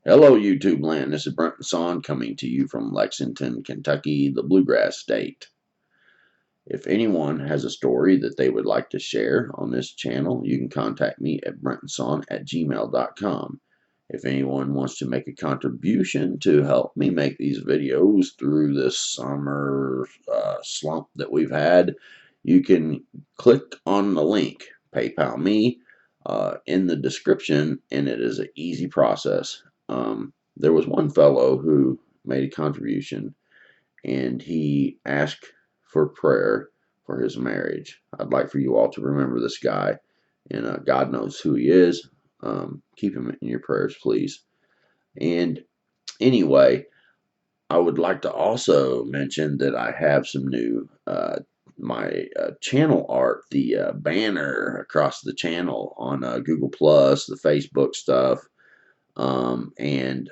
Hello, YouTube land. This is Brenton coming to you from Lexington, Kentucky, the Bluegrass State. If anyone has a story that they would like to share on this channel, you can contact me at brentonsawin@gmail.com. If anyone wants to make a contribution to help me make these videos through this summer slump that we've had, you can click on the link, PayPal me, in the description, and it is an easy process. There was one fellow who made a contribution, and he asked for prayer for his marriage. I'd like for you all to remember this guy, and God knows who he is. Keep him in your prayers, please. And anyway, I would like to also mention that I have some new my channel art, the banner across the channel on Google Plus, the Facebook stuff, and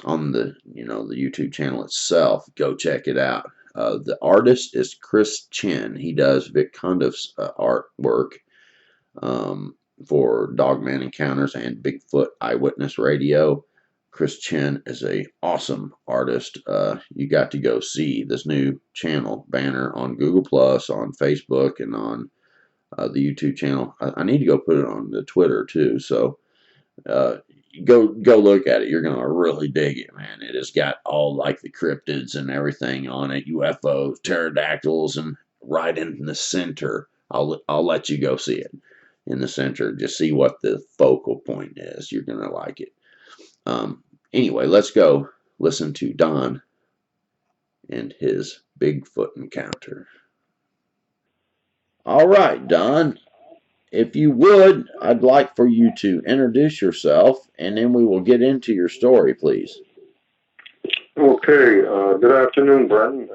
on the the YouTube channel itself. Go check it out. The artist is Chris Chin. He does Vic Cundiff's artwork for Dogman Encounters and Bigfoot Eyewitness Radio. Chris Chin is a awesome artist. You got to go see this new channel banner on Google Plus, on Facebook, and on the YouTube channel. I need to go put it on the Twitter too. So go look at it. You're gonna really dig it, man. It has got all like the cryptids and everything on it, UFOs, pterodactyls, and right in the center. I'll let you go see it in the center. Just see what the focal point is. You're gonna like it. Anyway, let's go listen to Don and his Bigfoot encounter. All right, Don. If you would, I'd like for you to introduce yourself, and then we will get into your story, please. Okay, good afternoon, Brenton.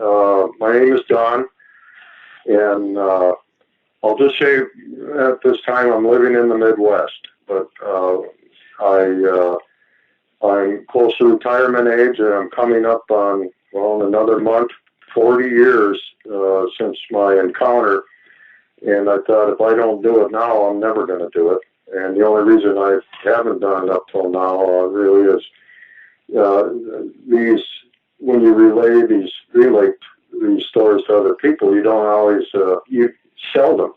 My name is Don, and I'll just say at this time I'm living in the Midwest, but I'm close to retirement age, and I'm coming up on, well, in another month, 40 years since my encounter. And I thought, if I don't do it now, I'm never going to do it. And the only reason I haven't done it up till now really is when you relate these stories to other people, you don't always, you seldom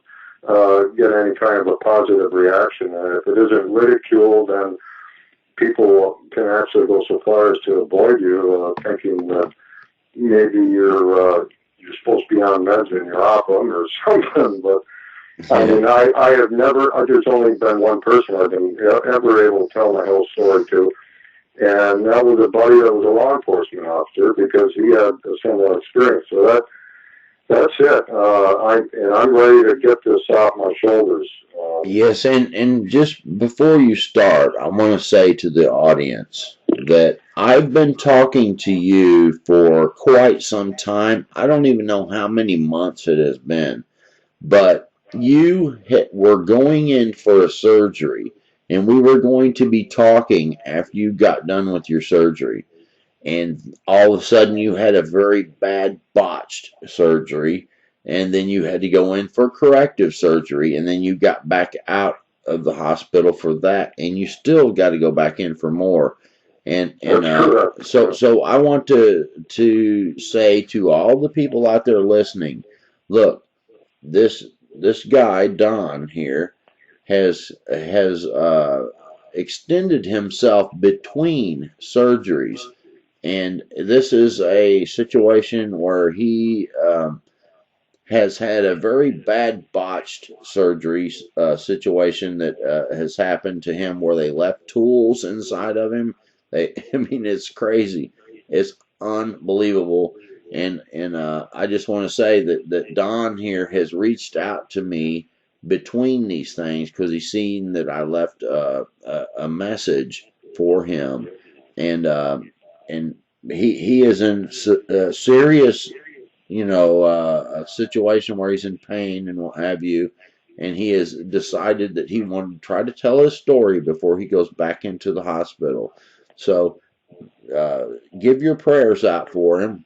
get any kind of a positive reaction. And if it isn't ridiculed, then people can actually go so far as to avoid you, thinking that maybe you're supposed to be on meds and you're off them or something. But I mean, I have never, there's only been one person I've been ever able to tell my whole story to. And that was a buddy that was a law enforcement officer, because he had a similar experience. So that's it. I'm ready to get this off my shoulders. Yes, and just before you start, I want to say to the audience that I've been talking to you for quite some time. I don't even know how many months it has been, but you were going in for a surgery, and we were going to be talking after you got done with your surgery. And all of a sudden you had a very bad botched surgery, and then you had to go in for corrective surgery, and then you got back out of the hospital for that, and you still got to go back in for more. And so I want to say to all the people out there listening, look, this guy Don here has extended himself between surgeries. And this is a situation where he has had a very bad botched surgery situation that has happened to him, where they left tools inside of him. I mean, it's crazy. It's unbelievable. And I just want to say that Don here has reached out to me between these things, because he's seen that I left a message for him. And he is in a serious, a situation where he's in pain and what have you, and he has decided that he wanted to try to tell his story before he goes back into the hospital. So give your prayers out for him.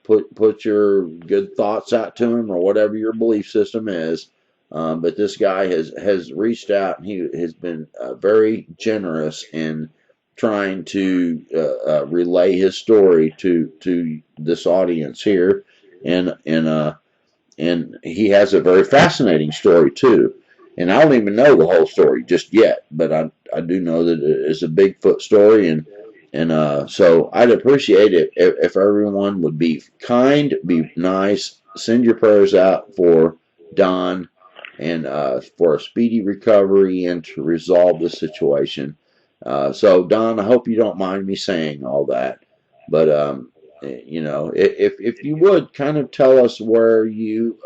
Put your good thoughts out to him, or whatever your belief system is. But this guy has reached out, and he has been very generous in trying to relay his story to this audience here, and and he has a very fascinating story too. And I don't even know the whole story just yet, but I do know that it's a Bigfoot story, and so I'd appreciate it if everyone would be kind, be nice, send your prayers out for Don, and for a speedy recovery and to resolve the situation. So Don, I hope you don't mind me saying all that, but if you would kind of tell us where you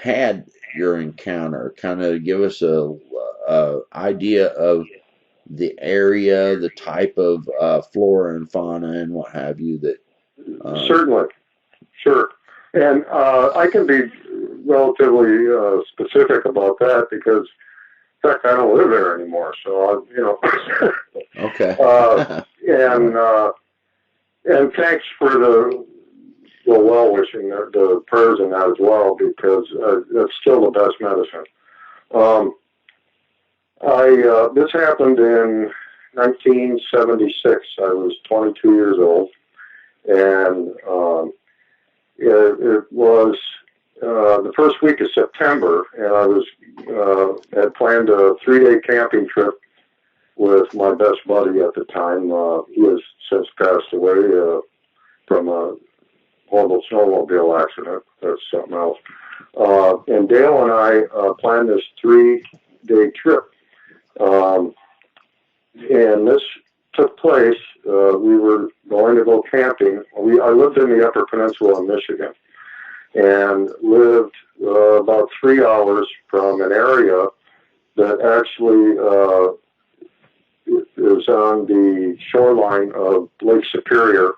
had your encounter, kind of give us a idea of the area, the type of flora and fauna and what have you that. Certainly, sure. And I can be relatively specific about that because, in fact, I don't live there anymore. So, Okay. And thanks for the well wishing, the prayers and that as well, because that's still the best medicine. This happened in 1976. I was 22 years old, and it was the first week of September, and I was had planned a 3-day camping trip with my best buddy at the time. He has since passed away from a horrible snowmobile accident. That's something else. And Dale and I planned this 3-day trip. And this took place. We were going to go camping. I lived in the Upper Peninsula in Michigan and lived about 3 hours from an area that actually is on the shoreline of Lake Superior.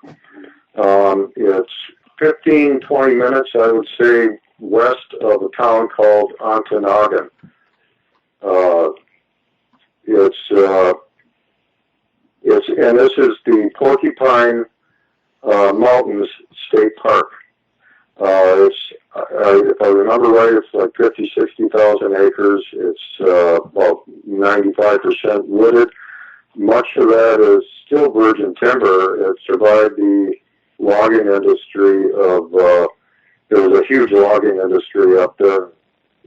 It's 15, 20 minutes, I would say, west of a town called Ontonagon. And this is the Porcupine Mountains State Park. If I remember right, it's like 60,000 acres. It's about 95% wooded. Much of that is still virgin timber. It survived the logging industry there was a huge logging industry up there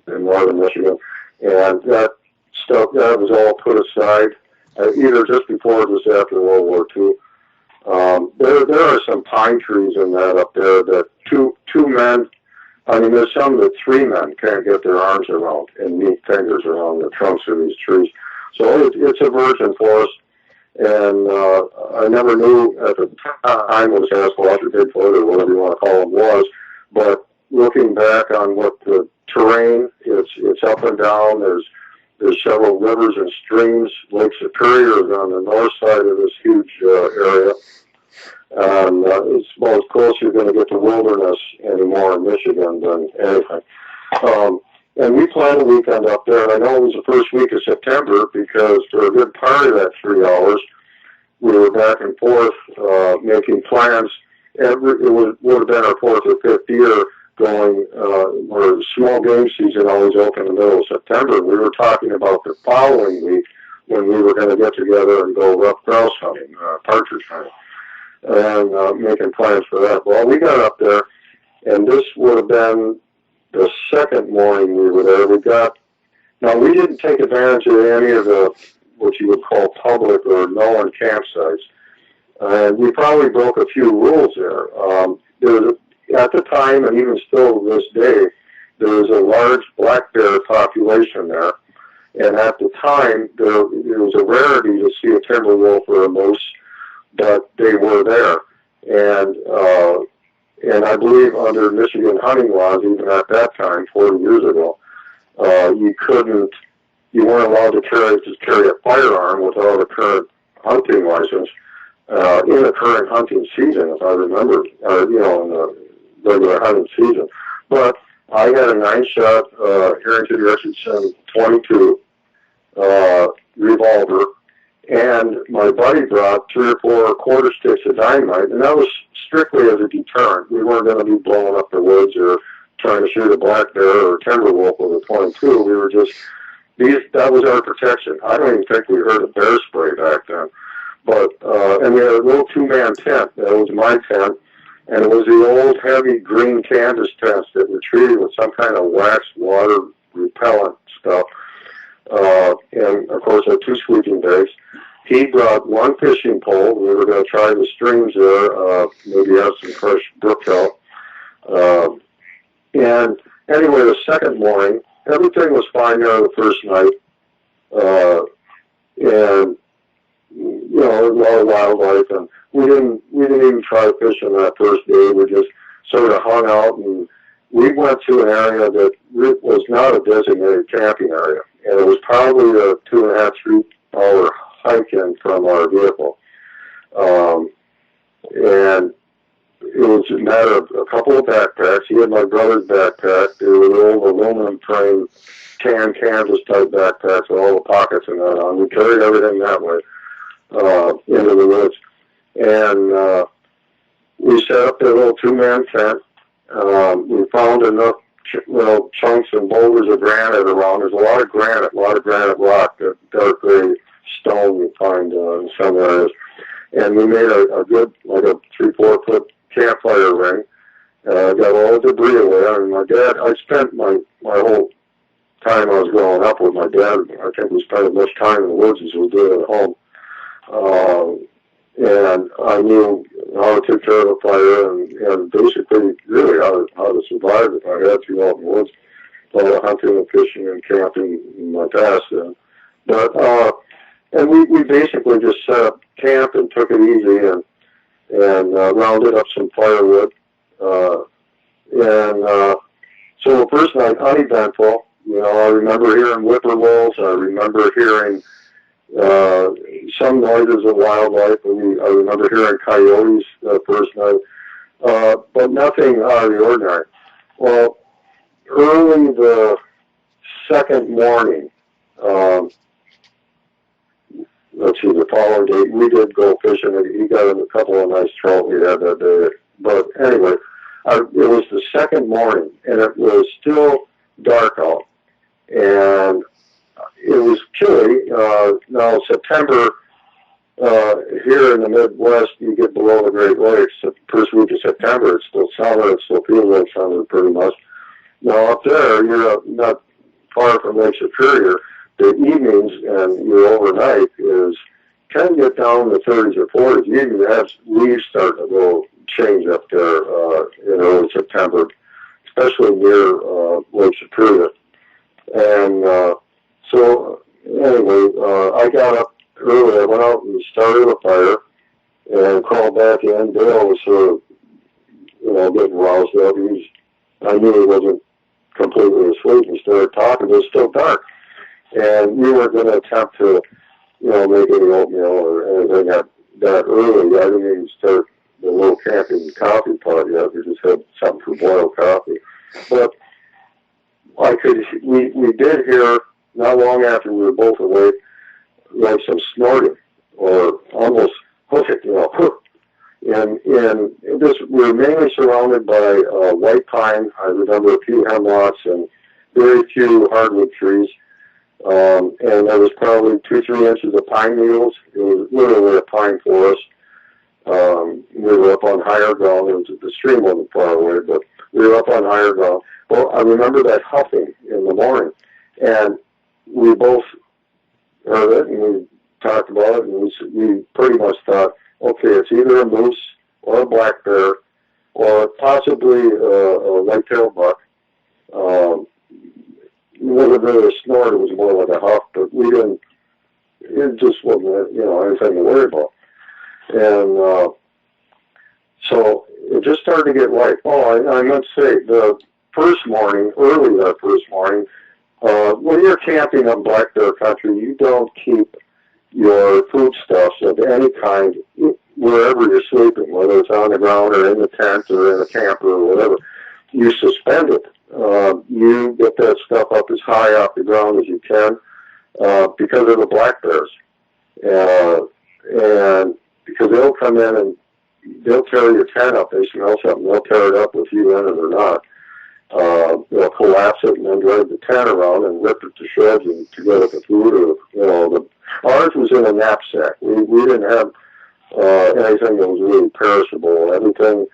in northern Michigan, and that was all put aside either just before or just after World War II. There are some pine trees in that up there that two men, I mean, there's some that 3 men can't get their arms around and neat fingers around the trunks of these trees. So it's a virgin forest, and I never knew at the time what Sasquatch or Bigfoot or whatever you want to call them was, but looking back on what the terrain, it's up and down. There's several rivers and streams. Lake Superior is on the north side of this huge area. And it's about as close you're going to get to wilderness anymore in Michigan than anything. And we planned a weekend up there, and I know it was the first week of September because for a good part of that 3 hours, we were back and forth making plans. It would have been our 4th or 5th year going, where small game season always opened in the middle of September. We were talking about the following week when we were going to get together and go rough grouse hunting, partridge hunting, and making plans for that. Well, we got up there, and this would have been the second morning we were there. Now we didn't take advantage of any of the, what you would call public or known campsites. And we probably broke a few rules there. At the time, and even still to this day, there was a large black bear population there. And at the time, there was a rarity to see a timber wolf or a moose, but they were there. And I believe under Michigan hunting laws, even at that time, 40 years ago, you weren't allowed to carry a firearm without a current hunting license in a current hunting season, if I remember, in the regular hunting season. But I had a 9-shot Harrington Richardson 22 revolver, and my buddy brought 3 or 4 quarter sticks of dynamite, and that was strictly as a deterrent. We weren't going to be blowing up the woods or trying to shoot a black bear or timber wolf with a 22. We were just that was our protection. I don't even think we heard of bear spray back then. But, and we had a little two-man tent. That was my tent. And it was the old heavy green canvas tents that were treated with some kind of wax water repellent stuff. And of course, our two sleeping bags. He brought one fishing pole. We were going to try the streams there, maybe have some fresh brook trout. And anyway, the second morning, everything was fine there the first night. And, you know, a lot of wildlife. And we didn't even try fishing that first day. We just sort of hung out, and we went to an area that was not a designated camping area. And it was probably a 2.5, 3 hour hike in from our vehicle. And it was a matter of a couple of backpacks. He had my brother's backpack. They were the old aluminum frame tan canvas type backpacks with all the pockets and that on. We carried everything that way into the woods. And we set up that little two-man tent. We found enough little chunks and boulders of granite around. There's a lot of granite rock, that dark gray stone you find in some areas. And we made a good, like a 3-4 foot campfire ring. Got all the debris away. I mean, my dad, I spent my whole time I was growing up with my dad. I think we spent as much time in the woods as we did at home. And I knew how to take care of a fire and basically really how to survive if I had to out in the woods. A lot of hunting and fishing and camping in my past. And we basically just set up camp and took it easy and rounded up some firewood. So the first night, uneventful. You know, I remember hearing whippoorwills. I remember hearing some noises of wildlife. I remember hearing coyotes the first night, but nothing out of the ordinary. Well, early the second morning, let's see, the following day, we did go fishing. He got a couple of nice trout we had that day. But anyway, it was the second morning, and it was still dark out. And it was chilly. Now, September, here in the Midwest, you get below the Great Lakes. The first week of September, it's still summer. It still feels like summer pretty much. Now, up there, you're not far from Lake Superior. The evenings and your overnight can get down in the 30s or 40s. You even have leaves starting to go change up there in early September, especially near Lake Superior. And so anyway, I got up early. I went out and started a fire and crawled back in. Dale was sort of, getting roused up. I knew he wasn't completely asleep. He started talking, but it was still dark. And we weren't going to attempt to, make any oatmeal or anything that early. I didn't even start the little camping coffee pot yet. We just had something for boiled coffee. But we did hear, not long after we were both awake, like some snorting, or almost and this, we were mainly surrounded by white pine. I remember a few hemlocks and very few hardwood trees. And there was probably 2-3 inches of pine needles. It was literally a pine forest. We were up on higher ground. The stream wasn't far away, but we were up on higher ground. Well, I remember that huffing in the morning, and we both heard it, and we talked about it, and we pretty much thought, okay, it's either a moose or a black bear, or possibly a white-tailed buck. It wasn't really a snort, it was more like a huff, but it just wasn't, anything to worry about. And so it just started to get light. Oh, I meant to say, the first morning, early that first morning, when you're camping on black bear country, you don't keep your foodstuffs of any kind wherever you're sleeping, whether it's on the ground or in the tent or in a camper or whatever. You suspend it. You get that stuff up as high off the ground as you can because of the black bears. And because they'll come in and they'll tear your tent up. They smell something. They'll tear it up with you in it or not. collapse it and then drag the tent around and rip it to shreds and to get at the food. Or ours was in a knapsack. We didn't have anything that was really perishable. Everything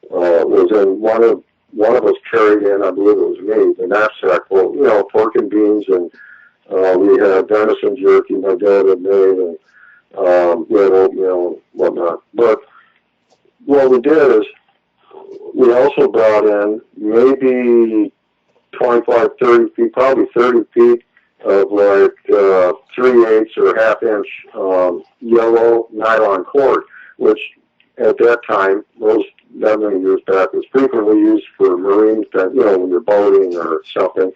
was in one of us carried in, I believe it was me, the knapsack full, pork and beans, and we had venison jerky my dad had made, and we had oatmeal and whatnot. But what we did is we also brought in maybe 25, 30 feet, probably 30 feet of like 3/8 or half-inch yellow nylon cord, which at that time, that many years back, was frequently used for marines that, when you're boating or something,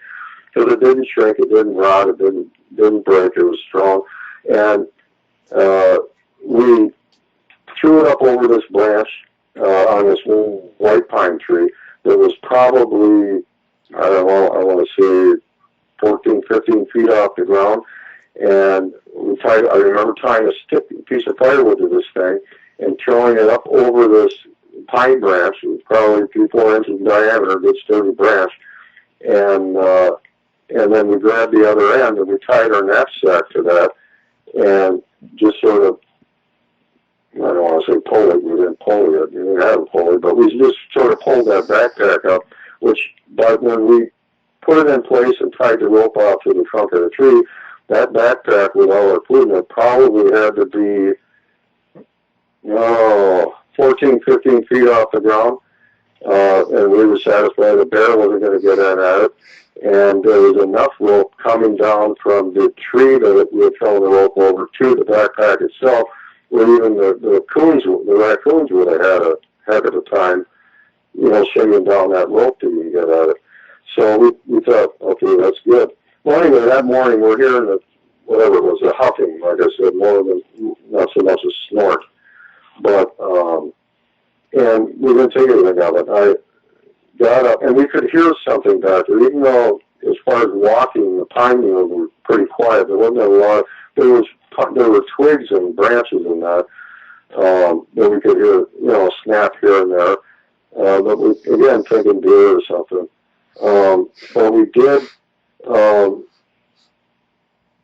because it didn't shrink, it didn't rot, it didn't break, it was strong. And we threw it up over this branch on this white pine tree that was probably, I don't know, I want to say 14, 15 feet off the ground. And I remember tying a piece of firewood to this thing and throwing it up over this pine branch. It was probably 3-4 inches in diameter, a good sturdy branch. And then we grabbed the other end and we tied our knapsack to that and just sort of, I don't want to say pull it, we didn't pull it, we didn't have a pulley, but we just sort of pulled that backpack up, but when we put it in place and tied the rope out to the trunk of the tree, that backpack with all our food in it probably had to be, 14, 15 feet off the ground, and we were satisfied the bear wasn't going to get in at it, and there was enough rope coming down from the tree that we had thrown the rope over to the backpack itself, where even the raccoons would have had a heck of a time, shimmy down that rope to even get at it. So we thought, okay, that's good. Well, anyway, that morning we're hearing whatever it was, a huffing, like I said, more than, not so much a snort. But, and we didn't think anything of it. I got up, and we could hear something back there, even though as far as walking, the pine needles were pretty quiet. There wasn't a lot. There were twigs and branches and that we could hear, a snap here and there. But we, again, thinking deer or something. But we did,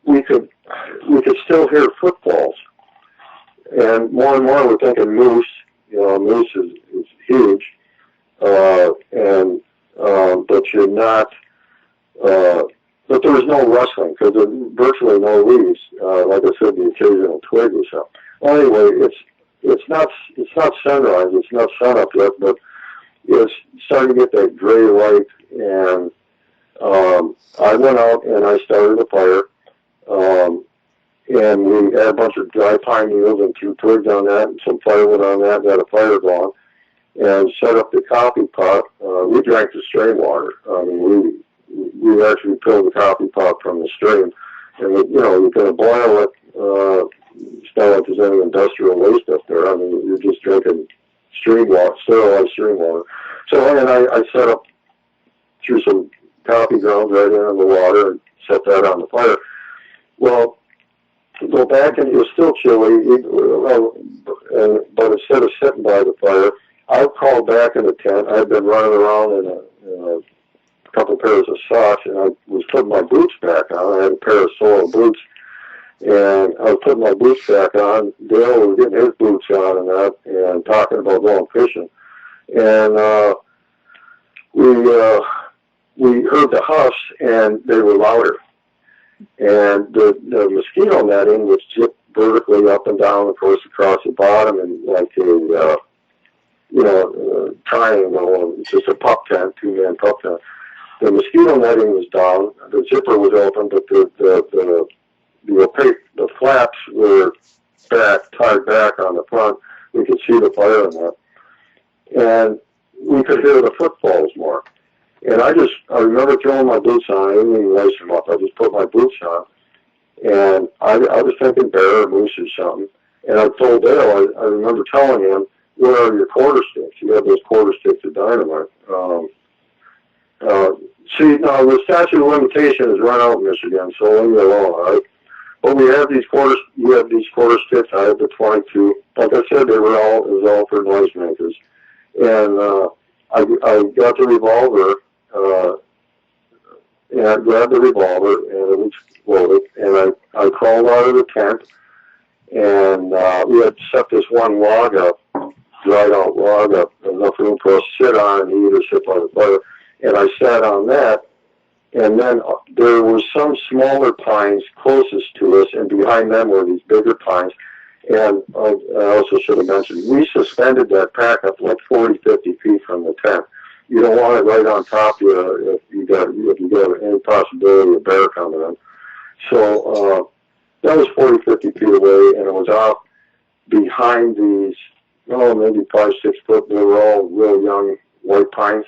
we could still hear footfalls. And more we're thinking moose. Moose is huge. But you're not, but there was no rustling because there were virtually no leaves. Like I said, the occasional twig or something. Well, anyway, it's not sunrise, it's not sun up yet, but it's starting to get that gray light. And I went out and I started a fire. And we had a bunch of dry pine needles and 2 twigs on that and some firewood on that, got a fire going, and set up the coffee pot. We drank the stream water. I mean, we actually filled the coffee pot from the stream. And, you're going to boil it. It's not like there's any industrial waste up there. I mean, you're just drinking stream water, sterilized stream water. So, and I set up, threw some coffee grounds right into the water and set that on the fire. Well, go back, and it was still chilly, but instead of sitting by the fire, I crawled back in the tent. I had been running around in a couple pairs of socks, and I was putting my boots back on. I had a pair of soil boots, and I was putting my boots back on. Dale was getting his boots on and that, and talking about going fishing. And we heard the huffs, and they were louder. And the mosquito netting was zipped vertically up and down, of course, across the bottom, and like a triangle, just a pup tent, 2-man pup tent. The mosquito netting was down, the zipper was open, but the flaps were tied back on the front. We could see the fire in that, and we could hear the footfalls more. And I remember throwing my boots on. I didn't even lace them up. I just put my boots on. And I was thinking bear or moose or something. And I told Dale, I remember telling him, where are your quarter sticks? You have those quarter sticks of dynamite. See, now the statute of limitation is run out in Michigan, so leave me alone, all right? But you have these quarter sticks. I have the 22. Like I said, it was all for noisemakers. And I got the revolver, uh, and I grabbed the revolver, and it was loaded, and I crawled out of the tent, and we had set this one log up, dried out log up, enough room for us to sit on and eat or sit by the fire, and I sat on that, and then there were some smaller pines closest to us, and behind them were these bigger pines. And I also should have mentioned, we suspended that pack up like 40, 50 feet from the tent. You don't want it right on top of you if you got any possibility of bear coming in. So that was 40, 50 feet away, and it was out behind these, maybe 5, 6 foot. They were all real young white pines.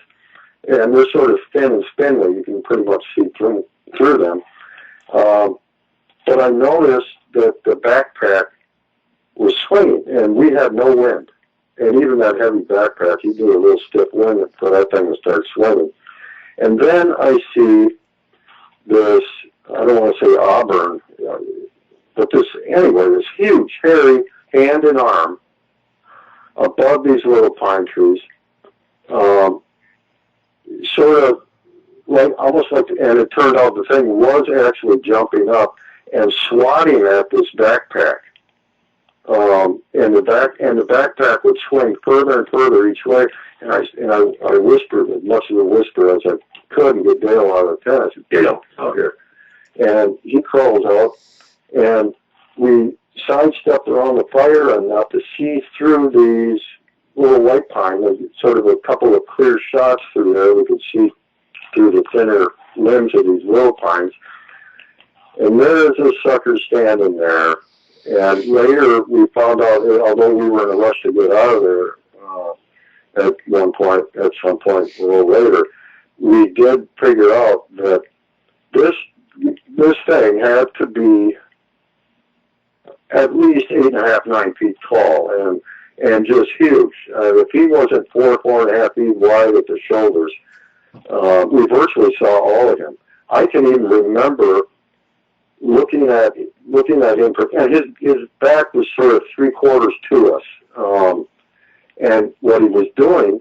And they're sort of thin and spindly. You can pretty much see through them. But I noticed that the backpack was swinging, and we had no wind. And even that heavy backpack, you do a little stiff wind for that thing to start swinging. And then I see this, I don't want to say auburn, but this huge, hairy hand and arm above these little pine trees. Sort of like, almost like, and it turned out the thing was actually jumping up and swatting at this backpack. And the backpack would swing further and further each way. And I whispered as much of a whisper as I could and get Dale out of the tent. I said, "Dale, out here." And he crawls out, and we sidestepped around the fire enough to see through these little white pine. There's sort of a couple of clear shots through there. We could see through the thinner limbs of these little pines. And there's this sucker standing there. And later we found out, although we were in a rush to get out of there at some point a little later, we did figure out that this thing had to be at least 8.5, 9 feet tall and just huge. If he wasn't 4.5 feet wide at the shoulders, we virtually saw all of him. I can even remember looking at him, and his back was sort of 3/4 to us. And what he was doing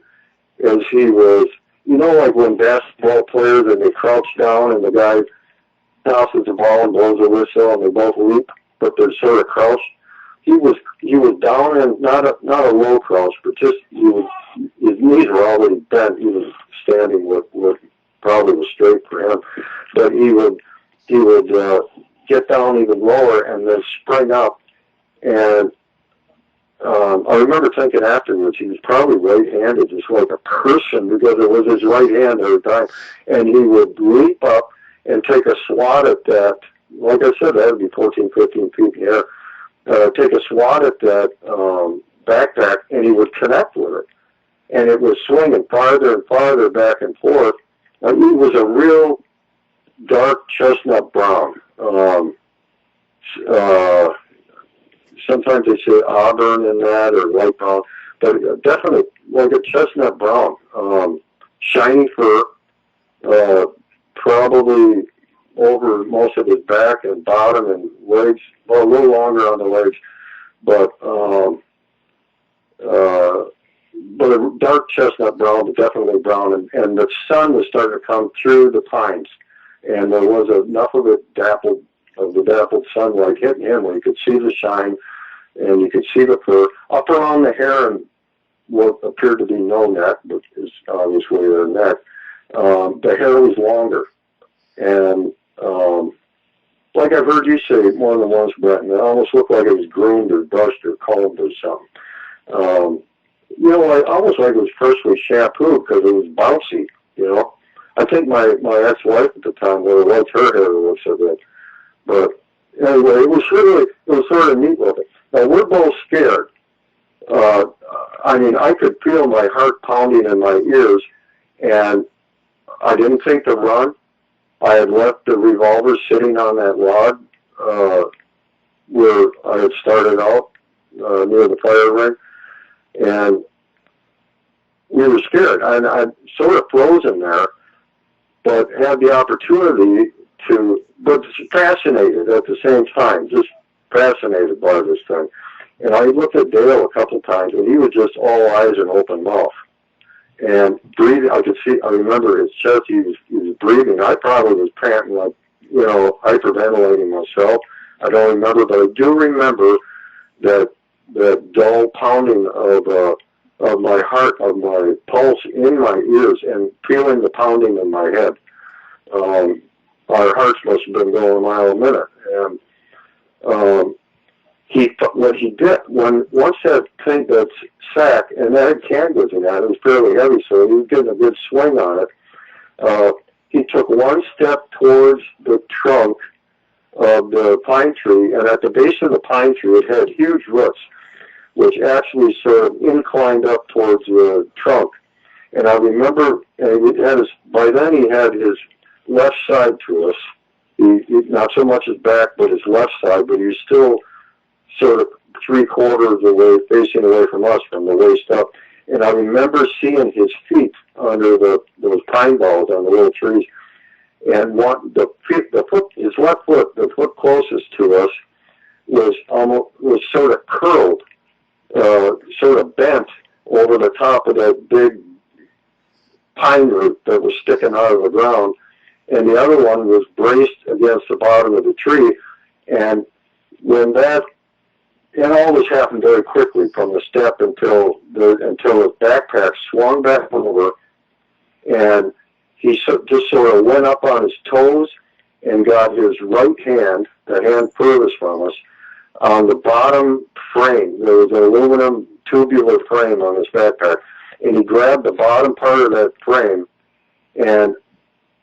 is he was, like when basketball players and they crouch down and the guy tosses the ball and blows a whistle and they both leap, but they're sort of crouched. He was down and not a low crouch, but just his knees were already bent. He was standing with probably was straight for him, but he would get down even lower and then spring up. And I remember thinking afterwards he was probably right-handed, just like a person, because it was his right hand every time. And he would leap up and take a swat at that. Like I said, that would be 14, 15 feet in the air. Take a swat at that backpack, and he would connect with it. And it was swinging farther and farther back and forth. It was a real dark chestnut brown. Sometimes they say auburn in that, or light brown, but definitely like a chestnut brown. Shiny fur, probably over most of his back and bottom and legs, well, a little longer on the legs, but a dark chestnut brown, but definitely brown, and the sun was starting to come through the pines, and there was enough of it dappled sunlight hitting him where you could see the shine, and you could see the fur up around the hair and what appeared to be no neck, but is obviously their neck. The hair was longer, and like I've heard you say more than once, Brent, it almost looked like it was groomed or brushed or combed or something. I almost like it was freshly shampooed because it was bouncy, I think my ex-wife at the time would have liked her hair to look so good. But anyway, it was sort of neat looking. Now, we're both scared. I could feel my heart pounding in my ears, and I didn't think to run. I had left the revolver sitting on that log where I had started out near the fire ring, and we were scared. And I sort of frozen there, but had the opportunity but fascinated at the same time, just fascinated by this thing. And I looked at Dale a couple times, and he was just all eyes and open mouth. and breathing. I remember his chest. He was breathing. I probably was panting, like, hyperventilating myself. I don't remember, but I do remember that dull pounding of my heart, of my pulse in my ears, and feeling the pounding in my head. Our hearts must have been going a mile a minute. And what he did, once that thing, that sack, and that had canvas in that, it was fairly heavy, so he was getting a good swing on it. He took one step towards the trunk of the pine tree, and at the base of the pine tree, it had huge roots, which actually sort of inclined up towards the trunk. And I remember, by then he had his left side to us. Not so much his back, but his left side, but he was still sort of 3/4 of the way facing away from us, from the waist up. And I remember seeing his feet under those pine boughs on the little trees. And his left foot, the foot closest to us, was sort of curled, sort of bent over the top of that big pine root that was sticking out of the ground. And the other one was braced against the bottom of the tree. And and all this happened very quickly, from the step until his backpack swung back over, and he just sort of went up on his toes and got his right hand, the hand furthest from us, on the bottom frame. There was an aluminum tubular frame on his backpack, and he grabbed the bottom part of that frame and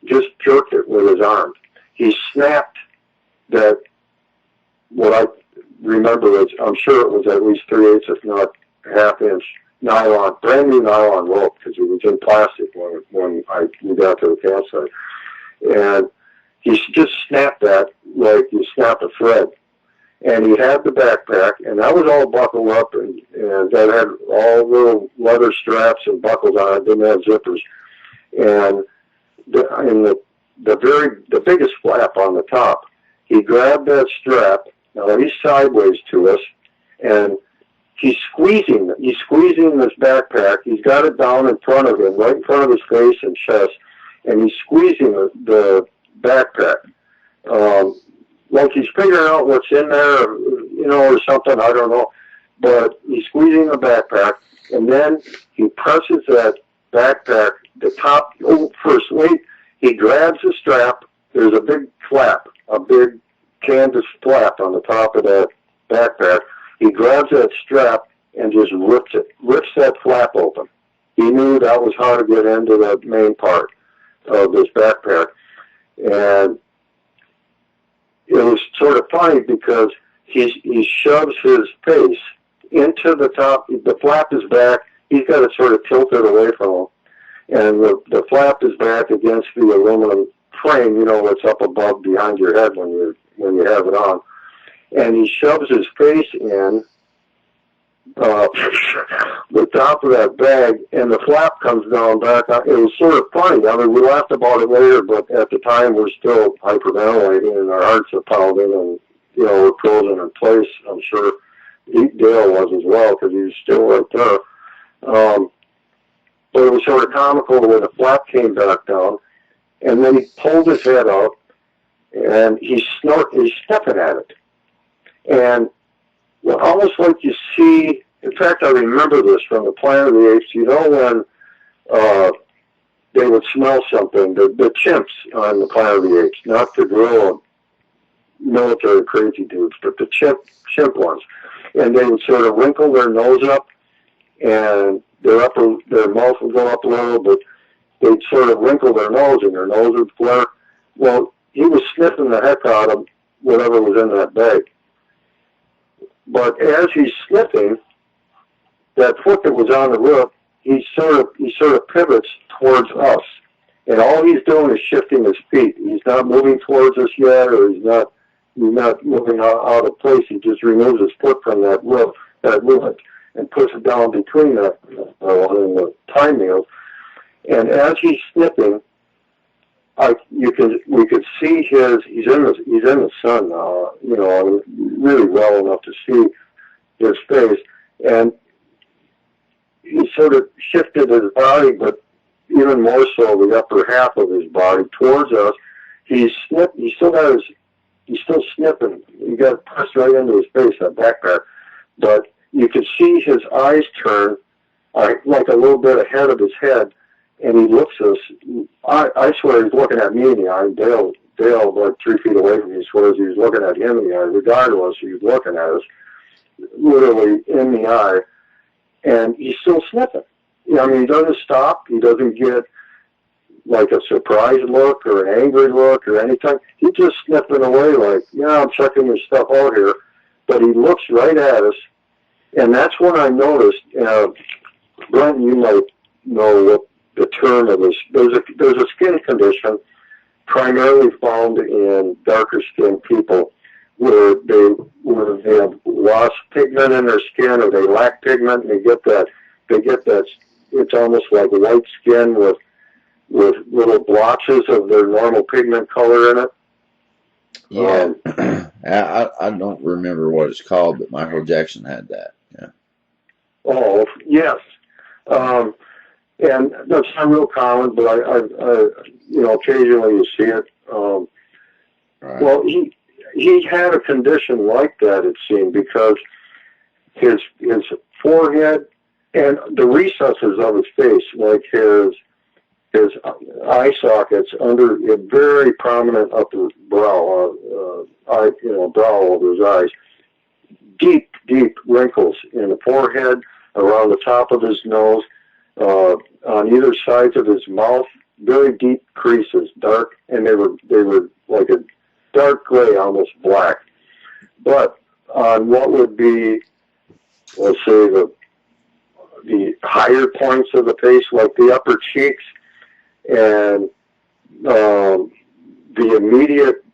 just jerked it with his arm. He snapped that, what I remember is, I'm sure it was at least 3/8, if not half-inch nylon, brand new nylon rope, because it was in plastic when we got to the campsite. And he just snapped that like you snap a thread. And he had the backpack, and that was all buckled up, and that had all little leather straps and buckles on it, didn't have zippers. And the biggest flap on the top, he grabbed that strap. Now he's sideways to us, and he's squeezing this backpack. He's got it down in front of him, right in front of his face and chest, and he's squeezing the backpack. Like he's figuring out what's in there, or something, I don't know. But he's squeezing the backpack, and then he presses that backpack, the top, first, wait, he grabs the strap. There's a big flap, a big canvas flap on the top of that backpack. He grabs that strap and just rips that flap open. He knew that was how to get into the main part of this backpack. And it was sort of funny because he shoves his face into the top. The flap is back. He's got it sort of tilted away from him. And the flap is back against the aluminum frame, what's up above behind your head when you have it on. And he shoves his face in the top of that bag, and the flap comes down back. It was sort of funny. I mean, we laughed about it later, but at the time we're still hyperventilating, and our hearts are pounding, and we're frozen in place. I'm sure Dale was as well, because he was still right there. But it was sort of comical the way the flap came back down, and then he pulled his head out, and he's sniffing at it. And almost like you see, in fact, I remember this from the Planet of the Apes, when they would smell something, the chimps on the Planet of the Apes, not the gorilla military crazy dudes, but the chimp ones. And they would sort of wrinkle their nose up, and their mouth would go up a little, but they'd sort of wrinkle their nose, and their nose would flare. Well, he was sniffing the heck out of whatever was in that bag. But as he's sniffing, that foot that was on the roof, he sort of pivots towards us, and all he's doing is shifting his feet. He's not moving towards us yet, or he's not moving out of place. He just removes his foot from that roof, that movement, and puts it down between that and the pine needles. And as he's sniffing, we could see he's in the sun now, really well enough to see his face, and he sort of shifted his body, but even more so the upper half of his body towards us. He's still sniffing. He got pressed right into his face, that backpack. But you could see his eyes turn like a little bit ahead of his head, and he looks at us. I swear he's looking at me in the eye. Dale, like 3 feet away from me, swears he was looking at him in the eye. Regardless, he was looking at us, literally in the eye, and he's still sniffing. I mean, he doesn't stop. He doesn't get like a surprised look or an angry look or anything. He's just sniffing away like, yeah, I'm checking your stuff out here. But he looks right at us, and that's when I noticed, Brent, you might know what the term of this. There's a skin condition primarily found in darker skinned people where they have lost pigment in their skin, or they lack pigment, and they get that it's almost like white skin with little blotches of their normal pigment color in it. Yeah. I don't remember what it's called, but Michael Jackson had that. Yeah. Oh, yes. And that's not real common, but I occasionally you see it. Right. Well, he had a condition like that, it seemed, because his forehead and the recesses of his face, like his eye sockets under a very prominent upper brow, brow over his eyes, deep wrinkles in the forehead, around the top of his nose, on either sides of his mouth, very deep creases, dark, and they were like a dark gray, almost black. But on what would be, let's say, the higher points of the face, like the upper cheeks and the immediate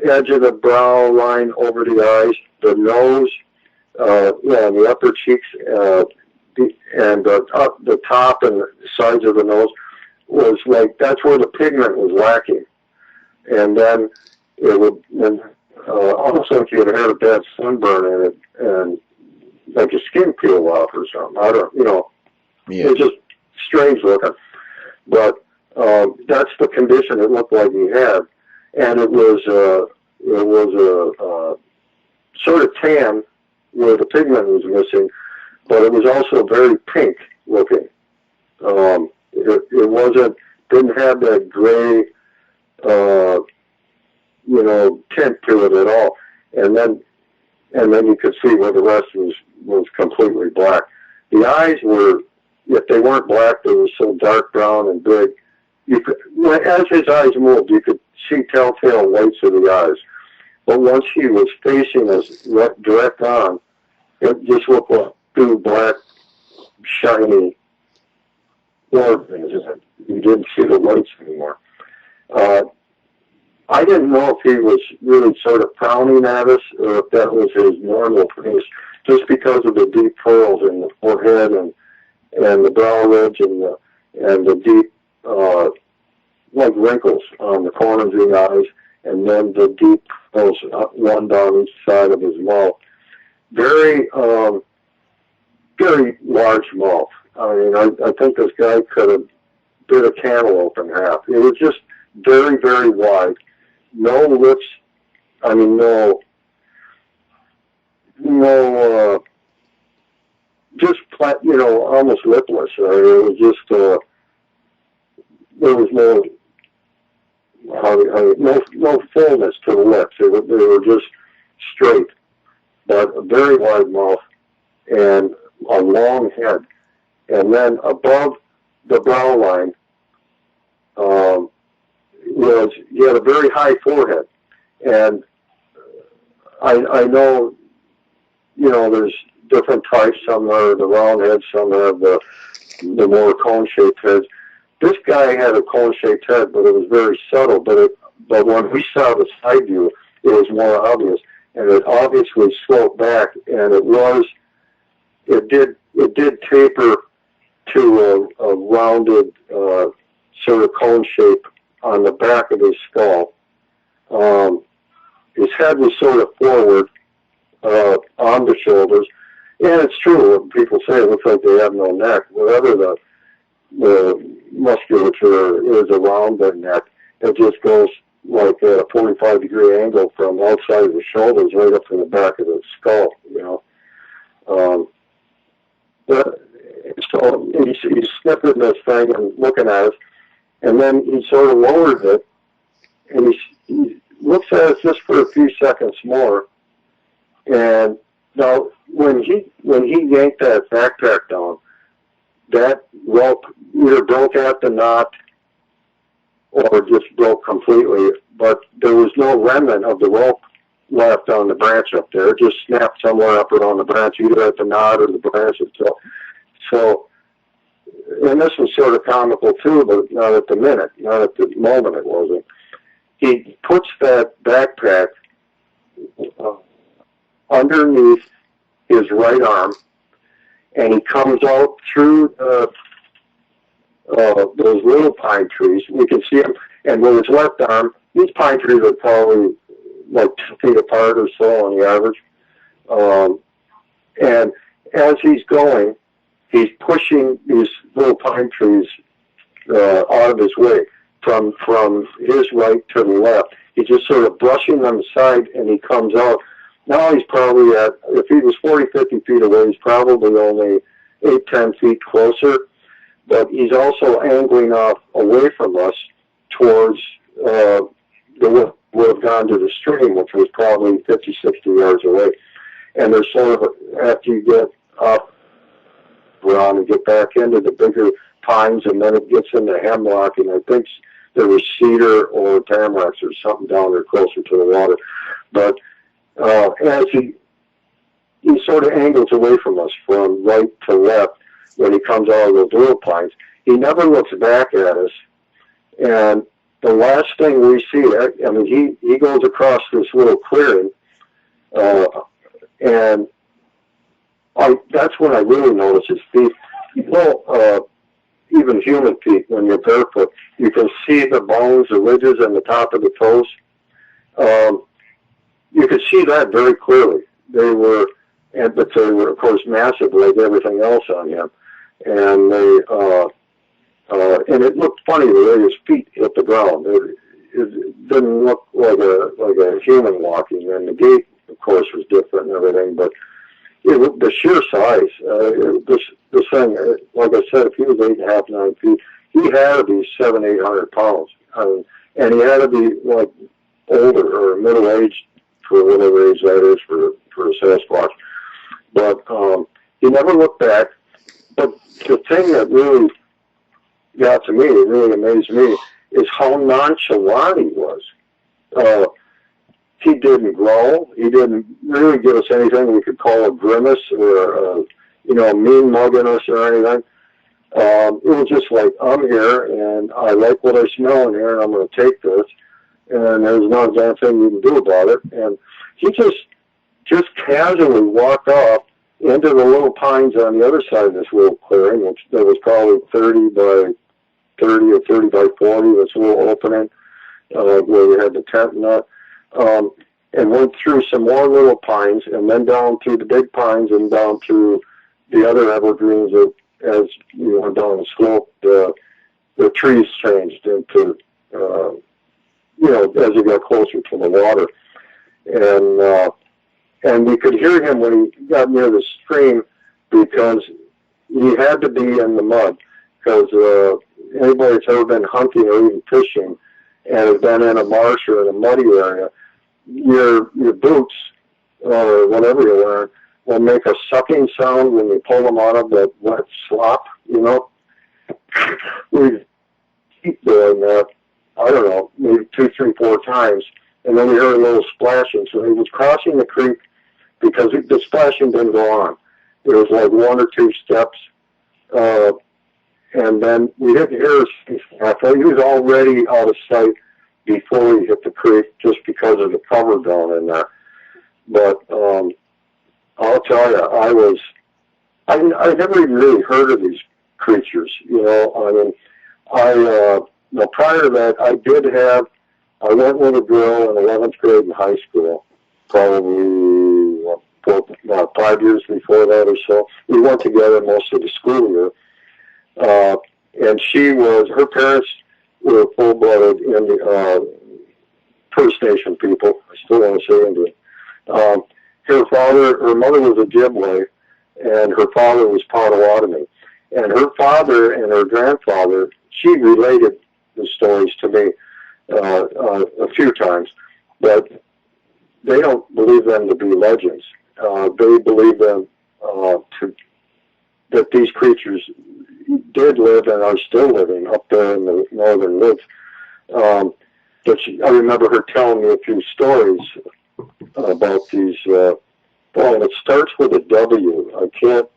edge of the brow line over the eyes, the nose, the upper cheeks, and the top and the sides of the nose was like, that's where the pigment was lacking. And then it would, almost like you had had a bad sunburn in it, and like your skin peeled off or something. Yeah. It was just strange looking. But that's the condition it looked like he had. And it was a sort of tan where the pigment was missing, but it was also very pink looking. It didn't have that gray, tint to it at all. And then you could see where the rest was completely black. The eyes were, if they weren't black, they were so dark brown and big. As his eyes moved, you could see telltale whites of the eyes. But once he was facing us direct on, it just looked like two black, shiny organs. You didn't see the whites anymore. I didn't know if he was really sort of frowning at us or if that was his normal face, just because of the deep furrows in the forehead and the brow ridge and the deep like wrinkles on the corners of the eyes, and then the deep furrows one down each side of his mouth. Very very large mouth. I mean, I think this guy could have bit a cantaloupe in half. It was just very, very wide. No lips. I mean, no, just flat, almost lipless. It was just, there was no fullness to the lips. They were just straight, but a very wide mouth and a long head. And then above the brow line, he had a very high forehead. And I know, there's different types. Some are the round heads, some have the more cone-shaped heads. This guy had a cone-shaped head, but it was very subtle. But when we saw the side view, it was more obvious, and it obviously sloped back, and it did taper to a rounded sort of cone shape on the back of his skull. His head was sort of forward on the shoulders, Yeah, it's true. People say it looks like they have no neck. Whatever the musculature is around their neck, it just goes like a 45-degree angle from outside of the shoulders right up to the back of the skull, you know. But so he's sniffing this thing and looking at it, and then he sort of lowers it, and he looks at it just for a few seconds more. And now, when he yanked that backpack down, that rope either broke at the knot or just broke completely. But there was no remnant of the rope left on the branch up there. It just snapped somewhere up around the branch, either at the knot or the branch itself. So, and this was sort of comical too, but not at the minute, not at the moment it wasn't. He puts that backpack underneath his right arm, and he comes out through those little pine trees. We can see him, and with his left arm, these pine trees are probably like 2 feet apart or so on the average. And as he's going, he's pushing these little pine trees out of his way from his right to the left. He's just sort of brushing them aside, and he comes out. Now he's probably at, if he was 40, 50 feet away, he's probably only 8, 10 feet closer. But he's also angling off away from us towards the would have gone to the stream, which was probably 50, 60 yards away. And there's sort of, after you get up around and get back into the bigger pines, and then it gets into hemlock, and I think there was cedar or tamaracks or something down there closer to the water. But as he sort of angles away from us from right to left when he comes out of those little pines, he never looks back at us. And the last thing we see, I mean, he goes across this little clearing, and that's when I really notice his feet. You know, even human feet, when you're barefoot, you can see the bones, the ridges, and the top of the toes. You could see that very clearly. They were, but they were, of course, massive like everything else on him. And and it looked funny the way his feet hit the ground. It didn't look like a human walking, and the gait, of course, was different and everything. But the sheer size, this thing, like I said, if he was 8.5, 9 feet, he had to be 700, 800 pounds. And he had to be like older or middle aged, for whatever age that is for a Sasquatch. But he never looked back. But the thing that really got to me, it really amazed me, is how nonchalant he was. He didn't growl. He didn't really give us anything we could call a grimace or a mean mugging us or anything. It was just like, I'm here, and I like what I smell in here, and I'm going to take this, and there's not a damn thing you can do about it. And he just casually walked off into the little pines on the other side of this little clearing, which there was probably 30 by 30 or 30 by 40, this little opening where we had the tent and that, and went through some more little pines, and then down through the big pines and down through the other evergreens. As you went down the slope, the trees changed into, as you got closer to the water. And we could hear him when he got near the stream, because he had to be in the mud, because anybody that's ever been hunting or even fishing and has been in a marsh or in a muddy area, your boots or whatever you're wearing will make a sucking sound when you pull them out of that wet slop, We keep doing that, I don't know, maybe 2, 3, 4 times, and then we heard a little splashing. So he was crossing the creek, because the splashing didn't go on. It was like 1 or 2 steps, and then we didn't hear his snap. He was already out of sight before he hit the creek, just because of the cover down in there. But I'll tell you, I never even really heard of these creatures. Prior to that, I went with a girl in 11th grade in high school, probably 5 years before that or so. We went together most of the school year. And her parents were full-blooded First Nation people. I still want to say Indian. Her mother was Ojibwe, and her father was Potawatomi. And her father and her grandfather, she related the stories to me a few times, but they don't believe them to be legends. They believe them that these creatures did live and are still living up there in the northern woods. I remember her telling me a few stories about these. It starts with a W. I can't.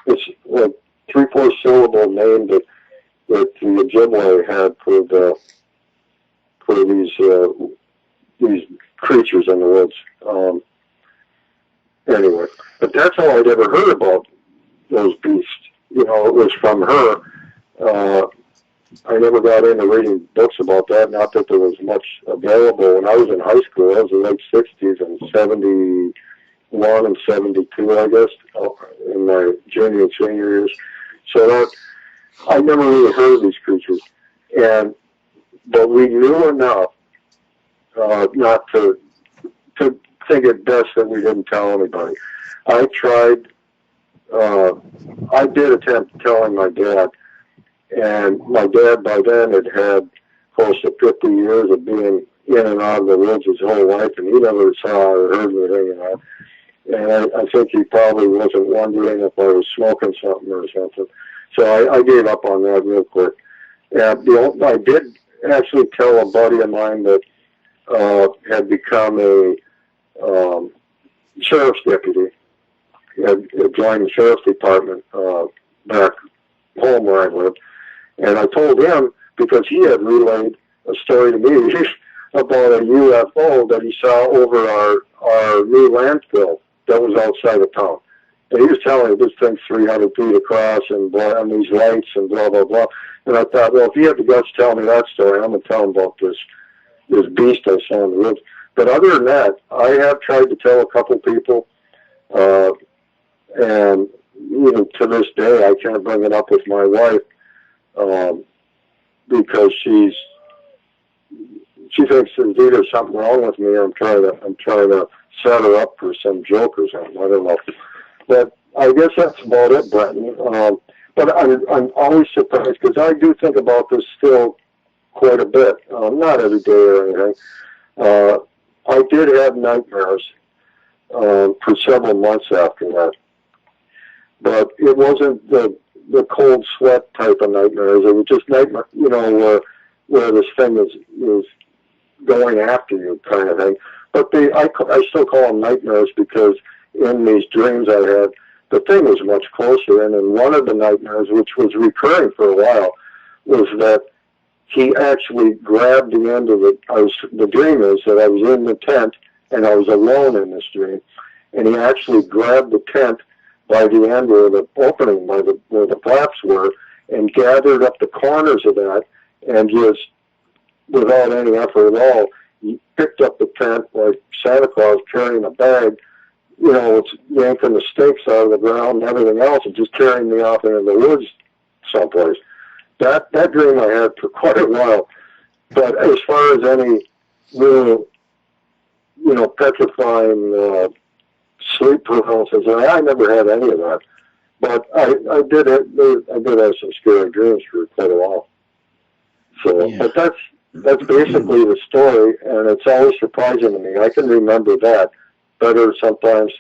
It's like 3-4 syllable name that the Ojibwe had for these creatures in the woods. Anyway, but that's all I'd ever heard about those beasts. It was from her. I never got into reading books about that. Not that there was much available. When I was in high school, I was in the late 60s and 71 and 72, I guess, in my junior and senior years. So I never really heard of these creatures. But we knew enough not to think it best that we didn't tell anybody. I did attempt telling my dad, and my dad by then had close to 50 years of being in and out of the woods his whole life, and he never saw or heard anything. And I think he probably wasn't wondering if I was smoking something or something. So I gave up on that real quick. And I did actually tell a buddy of mine that had become a sheriff's deputy. He had joined the sheriff's department back home where I lived. And I told him, because he had relayed a story to me about a UFO that he saw over our new landfill that was outside of town. And he was telling me this thing's 300 feet across and these lights and blah, blah, blah. And I thought, well, if he had the guts to tell me that story, I'm going to tell him about this beast I saw in the woods. But other than that, I have tried to tell a couple people, and even to this day, I can't bring it up with my wife, because she thinks there's either something wrong with me, or I'm trying to set her up for some joke or something. I don't know. But I guess that's about it, Brenton. But I'm always surprised, because I do think about this still quite a bit. Not every day or anything. I did have nightmares for several months after that. But it wasn't the cold sweat type of nightmares. It was just nightmare, where this thing is going after you kind of thing. But I still call them nightmares, because in these dreams I had, the thing was much closer. And in one of the nightmares, which was recurring for a while, was that he actually grabbed the end of the dream is that I was in the tent and I was alone in this dream. And he actually grabbed the tent by the end of the opening, where the flaps were, and gathered up the corners of that, and just, without any effort at all, he picked up the tent like Santa Claus carrying a bag, it's yanking the stakes out of the ground and everything else, and just carrying me off into the woods someplace. That dream I had for quite a while. But as far as any real, petrifying sleep paralysis, I never had any of that. But I did have some scary dreams for quite a while. So, yeah. But that's basically the story, and it's always surprising to me. I can remember that better sometimes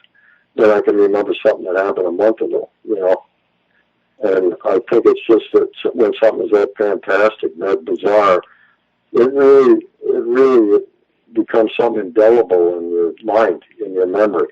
than I can remember something that happened a month ago, And I think it's just that when something is that fantastic, that bizarre, it really becomes something indelible in your mind, in your memory,